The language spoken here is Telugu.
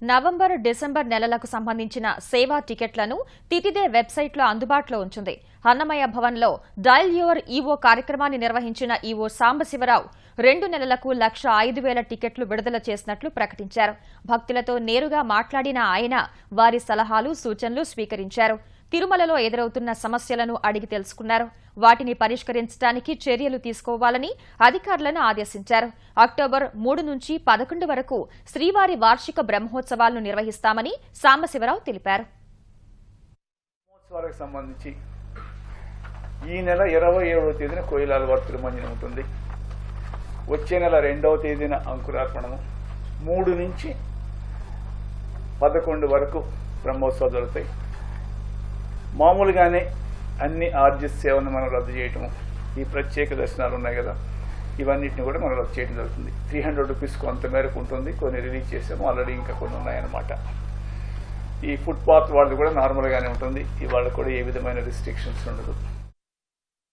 నవంబర్, డిసెంబర్ నెలలకు సంబంధించిన సేవా టికెట్లను తితిదే వెబ్సైట్లో అందుబాటులో ఉంచింది. అన్నమయ్య భవన్లో డయల్ యువర్ ఈవో కార్యక్రమాన్ని నిర్వహించిన ఈవో సాంబశివరావు 2 నెలలకు 1,05,000 టికెట్లు విడుదల చేసినట్లు ప్రకటించారు. భక్తులతో నేరుగా మాట్లాడిన ఆయన వారి సలహాలు, సూచనలు స్వీకరించారు. తిరుమలలో ఎదురవుతున్న సమస్యలను అడిగి తెలుసుకున్నారు. వాటిని పరిష్కరించడానికి చర్యలు తీసుకోవాలని అధికారులను ఆదేశించారు. అక్టోబర్ 3 నుంచి 11 వరకు శ్రీవారి వార్షిక బ్రహ్మోత్సవాలను నిర్వహిస్తామని సాంబశివరావు తెలిపారు. బ్రహ్మోత్సవాలకు సంబంధించి ఈ నెల 27వ తేదీన కోయిలాల్వార్ తిరుమంజనం ఉంటుంది. వచ్చే నెల 2వ తేదీన అంకురార్పణము, 3 నుంచి 11 వరకు బ్రహ్మోత్సవాలు జరుగుతాయి. మామూలుగానే అన్ని ఆర్జిస్ సేవలను మనం రద్దు చేయటము, ఈ ప్రత్యేక దర్శనాలు ఉన్నాయి కదా, ఇవన్నిటిని కూడా మనం రద్దు చేయడం జరుగుతుంది. 300 రూపీస్ కొంత మేరకు ఉంటుంది, కొన్ని రిలీజ్ చేసాము, ఆల్రెడీ ఇంకా కొన్ని ఉన్నాయన్నమాట. ఈ ఫుట్పాత్ వాళ్ళది కూడా నార్మల్గానే ఉంటుంది, ఇవాళ కూడా ఏ విధమైన రిస్ట్రిక్షన్స్ ఉండదు.